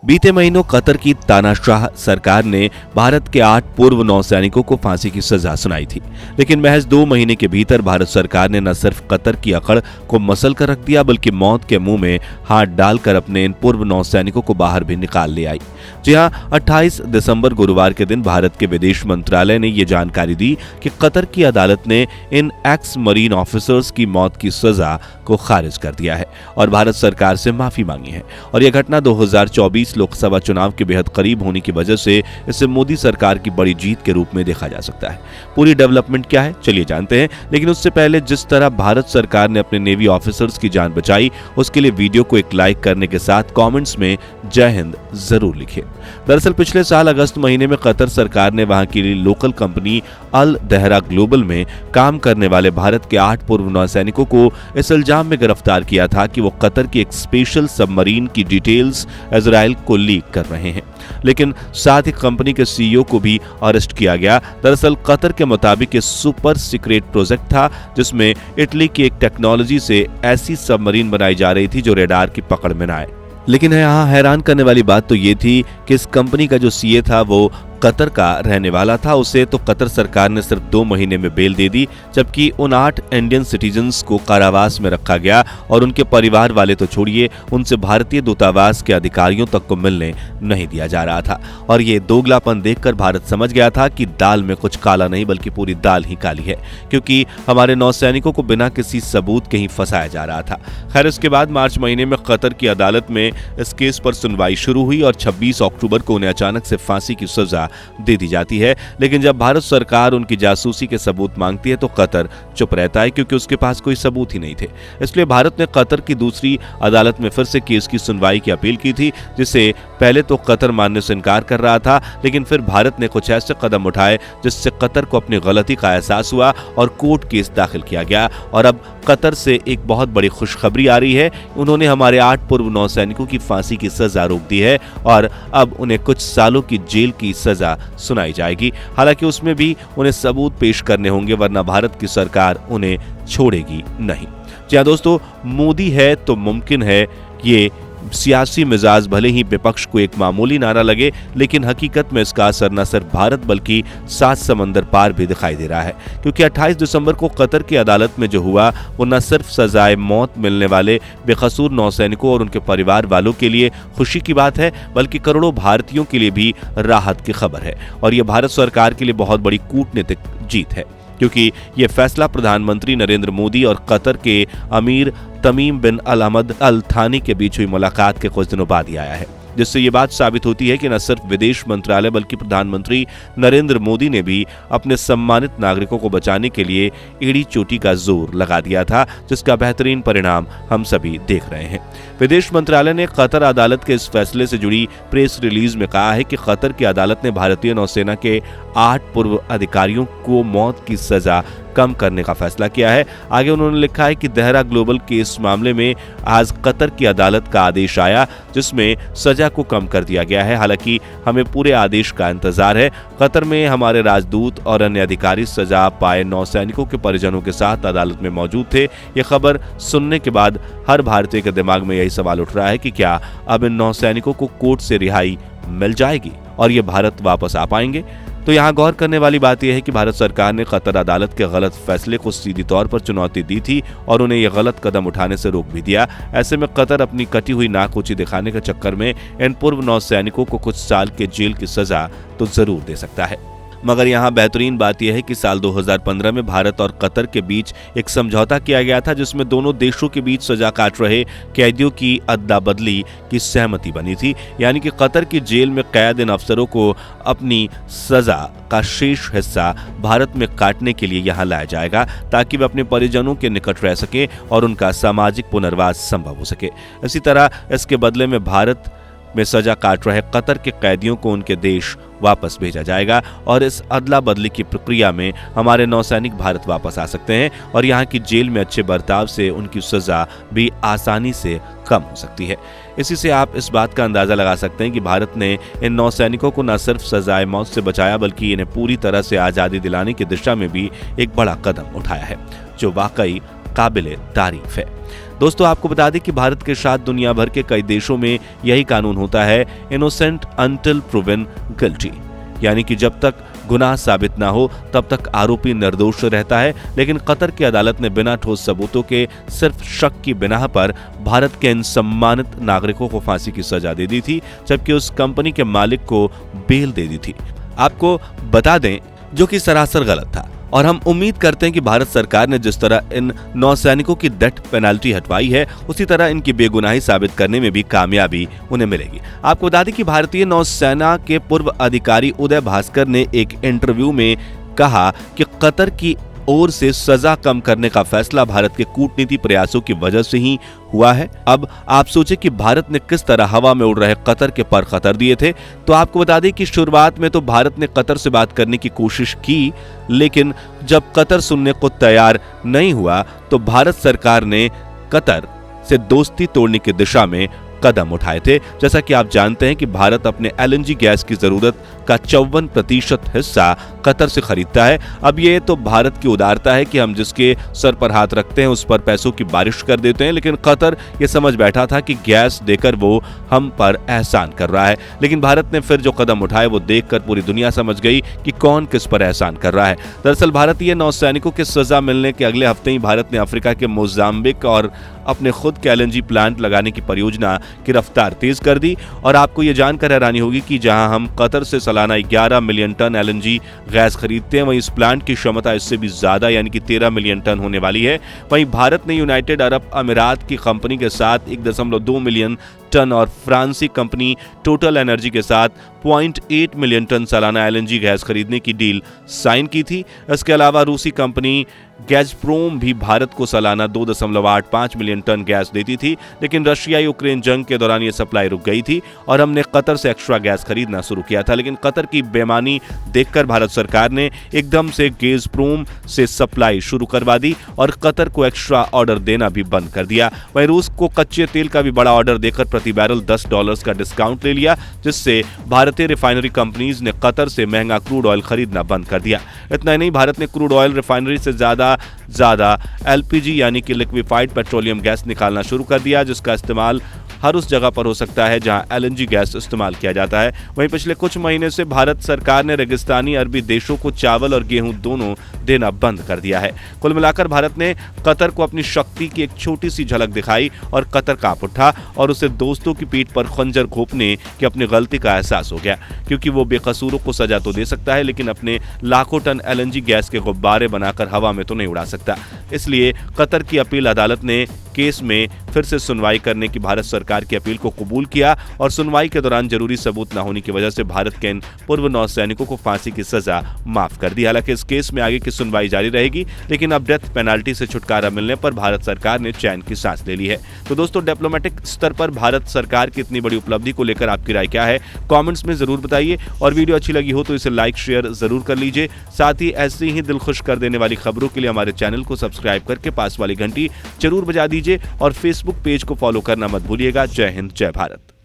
बीते महीनों कतर की तानाशाह सरकार ने भारत के 8 पूर्व नौसैनिकों को फांसी की सजा सुनाई थी, लेकिन महज 2 महीने के भीतर भारत सरकार ने न सिर्फ कतर की अकड़ को मसल कर रख दिया, बल्कि मौत के मुंह में हाथ डालकर अपने इन पूर्व नौसैनिकों को बाहर भी निकाल ले आई। जी हां, 28 दिसंबर गुरुवार के दिन भारत के विदेश मंत्रालय ने यह जानकारी दी कि कतर की अदालत ने इन एक्स मरीन ऑफिसर्स की मौत की सजा को खारिज कर दिया है और भारत सरकार से माफी मांगी है। और यह घटना 2024 लोकसभा चुनाव के बेहद करीब होने की वजह से इसे मोदी सरकार की बड़ी जीत के रूप में देखा जा सकता है। पूरी डेवलपमेंट क्या है, चलिए जानते हैं। लेकिन उससे पहले जिस तरह भारत सरकार ने अपने नेवी ऑफिसर्स की जान बचाई, उसके लिए वीडियो को एक लाइक करने के साथ कमेंट्स में जय हिंद जरूर लिखिए। दरअसल पिछले साल अगस्त महीने में कतर सरकार ने वहां की लोकल कंपनी अल दहरा ग्लोबल में काम करने वाले भारत के 8 पूर्व नौसैनिकों को इस इल्जाम में गिरफ्तार किया था कि वो कतर की एक स्पेशल सबमरीन की डिटेल्स इजराइल को लीक कर रहे हैं। लेकिन साथ ही कंपनी के सीईओ को भी अरेस्ट किया गया। दरअसल कतर के मुताबिक ये सुपर सीक्रेट प्रोजेक्ट था, जिसमें इटली की एक टेक्नोलॉजी से ऐसी सबमरीन बनाई जा रही थी जो रेडार की पकड़ में न आए। लेकिन यहाँ हैरान करने वाली बात तो ये थी कि इस कंपनी का जो सीए था वो कतर का रहने वाला था। उसे तो कतर सरकार ने सिर्फ 2 महीने में बेल दे दी, जबकि उन 8 इंडियन सिटीजन्स को कारावास में रखा गया और उनके परिवार वाले तो छोड़िए, उनसे भारतीय दूतावास के अधिकारियों तक को मिलने नहीं दिया जा रहा था। और ये दोगलापन देखकर भारत समझ गया था कि दाल में कुछ काला नहीं बल्कि पूरी दाल ही काली है, क्योंकि हमारे नौसैनिकों को बिना किसी सबूत के ही फंसाया जा रहा था। खैर, इसके बाद मार्च महीने में कतर की अदालत में इस केस पर सुनवाई शुरू हुई और 26 अक्टूबर को उन्हें अचानक से फांसी की सजा दे दी जाती है। लेकिन जब भारत सरकार उनकी जासूसी के सबूत मांगती है तो कतर चुप रहता है, क्योंकि उसके पास कोई सबूत ही नहीं थे। इसलिए भारत ने कतर की दूसरी अदालत में फिर से केस की सुनवाई की अपील की थी, जिसे पहले तो कतर मानने से इनकार कर रहा था, लेकिन फिर भारत ने कुछ ऐसे कदम उठाए जिससे कतर को अपनी गलती का एहसास हुआ और कोर्ट केस दाखिल किया गया। और अब कतर से एक बहुत बड़ी खुशखबरी आ रही है। उन्होंने हमारे 8 पूर्व नौसैनिकों की फांसी की सजा रोक दी है और अब उन्हें कुछ सालों की जेल की सजा सुनाई जाएगी। हालांकि उसमें भी उन्हें सबूत पेश करने होंगे, वरना भारत की सरकार उन्हें छोड़ेगी नहीं। जी हां दोस्तों, मोदी है तो मुमकिन है। ये सियासी मिजाज भले ही विपक्ष को एक मामूली नारा लगे, लेकिन हकीकत में इसका असर न सिर्फ भारत बल्कि 7 समंदर पार भी दिखाई दे रहा है। क्योंकि 28 दिसंबर को कतर की अदालत में जो हुआ वो न सिर्फ सजाए मौत मिलने वाले बेकसूर नौसैनिकों और उनके परिवार वालों के लिए खुशी की बात है, बल्कि करोड़ों भारतीयों के लिए भी राहत की खबर है। और ये भारत सरकार के लिए बहुत बड़ी कूटनीतिक जीत है, क्योंकि ये फैसला प्रधानमंत्री नरेंद्र मोदी और कतर के अमीर तमीम बिन अल अहमद अल थानी के बीच हुई मुलाकात के कुछ दिनों बाद ही आया है, जिससे ये बात साबित होती है कि न सिर्फ विदेश मंत्रालय बल्कि प्रधानमंत्री नरेंद्र मोदी ने भी अपने सम्मानित नागरिकों को बचाने के लिए एड़ी चोटी का जोर लगा दिया था, जिसका बेहतरीन परिणाम हम सभी देख रहे हैं। विदेश मंत्रालय ने कतर अदालत के इस फैसले से जुड़ी प्रेस रिलीज में कहा है कि कतर की अदालत ने भारतीय नौसेना के 8 पूर्व अधिकारियों को मौत की सजा कम करने का फैसला किया है। आगे उन्होंने लिखा है कि दहरा ग्लोबल केस मामले में आज कतर की अदालत का आदेश आया, जिसमें सजा को कम कर दिया गया है। हालांकि हमें पूरे आदेश का इंतजार है। कतर में हमारे राजदूत और अन्य अधिकारी सजा पाए नौसैनिकों के परिजनों के साथ अदालत में मौजूद थे। ये खबर सुनने के बाद हर भारतीय के दिमाग में यही सवाल उठ रहा है कि क्या अब इन नौसैनिकों को कोर्ट से रिहाई मिल जाएगी और ये भारत वापस आ पाएंगे? तो यहाँ गौर करने वाली बात यह है कि भारत सरकार ने कतर अदालत के गलत फैसले को सीधी तौर पर चुनौती दी थी और उन्हें यह गलत कदम उठाने से रोक भी दिया। ऐसे में कतर अपनी कटी हुई नाक ऊंची दिखाने के चक्कर में इन पूर्व नौसैनिकों को कुछ साल के जेल की सजा तो जरूर दे सकता है। मगर यहाँ बेहतरीन बात यह है कि साल 2015 में भारत और कतर के बीच एक समझौता किया गया था, जिसमें दोनों देशों के बीच सजा काट रहे कैदियों की अदला बदली की सहमति बनी थी। यानी कि कतर की जेल में कैद इन अफसरों को अपनी सजा का शेष हिस्सा भारत में काटने के लिए यहाँ लाया जाएगा, ताकि वे अपने परिजनों के निकट रह सके और उनका सामाजिक पुनर्वास संभव हो सके। इसी तरह इसके बदले में भारत में सजा काट रहे कतर के कैदियों को उनके देश वापस भेजा जाएगा और इस अदला बदली की प्रक्रिया में हमारे नौसैनिक भारत वापस आ सकते हैं और यहाँ की जेल में अच्छे बर्ताव से उनकी सजा भी आसानी से कम हो सकती है। इसी से आप इस बात का अंदाजा लगा सकते हैं कि भारत ने इन नौसैनिकों को न सिर्फ सजाए मौत से बचाया बल्कि इन्हें पूरी तरह से आज़ादी दिलाने की दिशा में भी एक बड़ा कदम उठाया है, जो वाकई काबिले तारीफ है। दोस्तों आपको बता दें कि भारत के साथ दुनिया भर के कई देशों में यही कानून होता है, इनोसेंट अंटिल प्रूवन गिल्टी, यानी कि जब तक गुनाह साबित ना हो तब तक आरोपी निर्दोष रहता है। लेकिन कतर की अदालत ने बिना ठोस सबूतों के सिर्फ शक की बिना पर भारत के इन सम्मानित नागरिकों को फांसी की सजा दे दी थी, जबकि उस कंपनी के मालिक को बेल दे दी थी। आपको बता दें, जो कि सरासर गलत था। और हम उम्मीद करते हैं कि भारत सरकार ने जिस तरह इन नौसैनिकों की डेथ पेनल्टी हटवाई है, उसी तरह इनकी बेगुनाही साबित करने में भी कामयाबी उन्हें मिलेगी। आपको बता दें कि भारतीय नौसेना के पूर्व अधिकारी उदय भास्कर ने एक इंटरव्यू में कहा कि कतर की ओर से सजा कम करने का फैसला भारत के कूटनीति प्रयासों की वजह से ही हुआ है। अब आप सोचें कि भारत ने किस तरह हवा में उड़ रहे कतर के पर खतर दिए थे। तो आपको बता दें कि शुरुआत में तो भारत ने कतर से बात करने की कोशिश की, लेकिन जब कतर सुनने को तैयार नहीं हुआ तो भारत सरकार ने कतर से दोस्ती तोड़ने की दिशा में कदम उठाए थे। जैसा कि आप जानते हैं कि भारत अपने एलएनजी गैस की जरूरत का 54% हिस्सा कतर से खरीदता है। अब ये तो भारत की उदारता है कि हम जिसके सर पर हाथ रखते हैं उस पर पैसों की बारिश कर देते हैं, लेकिन कतर ये समझ बैठा था कि गैस देकर वो हम पर एहसान कर रहा है। लेकिन भारत ने फिर जो कदम उठाए वो देखकर पूरी दुनिया समझ गई कि कौन किस पर एहसान कर रहा है। दरअसल भारतीय नौसैनिकों के सजा मिलने के अगले हफ्ते ही भारत ने अफ्रीका के मोजाम्बिक और अपने खुद के एलएनजी प्लांट लगाने की परियोजना की रफ्तार तेज कर दी। और आपको ये जानकर हैरानी होगी कि जहां हम कतर से सालाना 11 मिलियन टन एलएनजी गैस खरीदते हैं, वहीं इस प्लांट की क्षमता इससे भी ज्यादा यानी कि 13 मिलियन टन होने वाली है। वहीं भारत ने यूनाइटेड अरब अमीरात की कंपनी के साथ 1.2 मिलियन टन और फ्रांसी कंपनी टोटल एनर्जी के साथ 0.8 मिलियन टन सालाना एलएनजी गैस खरीदने की डील साइन की थी। इसके अलावा रूसी कंपनी गैज़प्रोम भी भारत को सालाना 2.85 मिलियन टन गैस देती थी, लेकिन रशिया यूक्रेन जंग के दौरान ये सप्लाई रुक गई थी और हमने कतर से एक्स्ट्रा गैस खरीदना शुरू किया था। लेकिन कतर की बेईमानी देखकर भारत सरकार ने एकदम से गैज़प्रोम से सप्लाई शुरू करवा दी और कतर को एक्स्ट्रा ऑर्डर देना भी बंद कर दिया। वहीं रूस को कच्चे तेल का भी बड़ा ऑर्डर देकर प्रति बैरल $10 का डिस्काउंट ले लिया, जिससे भारतीय रिफाइनरी कंपनीज ने कतर से महंगा क्रूड ऑयल खरीदना बंद कर दिया। इतना ही नहीं, भारत ने क्रूड ऑयल रिफाइनरी से ज्यादा एलपीजी यानी कि लिक्विफाइड पेट्रोलियम गैस निकालना शुरू कर दिया, जिसका इस्तेमाल हर उस जगह पर हो सकता है जहां एलएनजी गैस इस्तेमाल किया जाता है। वहीं पिछले कुछ महीने से भारत सरकार ने रेगिस्तानी अरबी देशों को चावल और गेहूं दोनों देना बंद कर दिया है। कुल मिलाकर भारत ने कतर को अपनी शक्ति की एक छोटी सी झलक दिखाई और कतर कांप उठा और उसे दोस्तों की पीठ पर खंजर घोंपने की अपनी गलती का एहसास हो गया, क्योंकि वो बेकसूरों को सजा तो दे सकता है लेकिन अपने लाखों टन एलएनजी गैस के गुब्बारे बनाकर हवा में तो नहीं उड़ा सकता। इसलिए कतर की अपील अदालत ने केस में फिर से सुनवाई करने की भारत सरकार की अपील को कबूल किया और सुनवाई के दौरान जरूरी सबूत न होने की वजह से भारत के इन पूर्व नौसैनिकों को फांसी की सजा माफ कर दी। हालांकि इस केस में आगे की सुनवाई जारी रहेगी, लेकिन अब डेथ पेनल्टी से छुटकारा मिलने पर भारत सरकार ने चैन की सांस ले ली है। तो दोस्तों, डिप्लोमेटिक स्तर पर भारत सरकार की इतनी बड़ी उपलब्धि को लेकर आपकी राय क्या है, कमेंट्स में जरूर बताइए और वीडियो अच्छी लगी हो तो इसे लाइक शेयर जरूर कर लीजिए। साथ ही ऐसी ही दिल खुश कर देने वाली खबरों के लिए हमारे चैनल को सब्सक्राइब करके पास वाली घंटी जरूर बजा दीजिए और फेसबुक पेज को फॉलो करना मत भूलिएगा। जय हिंद, जय भारत।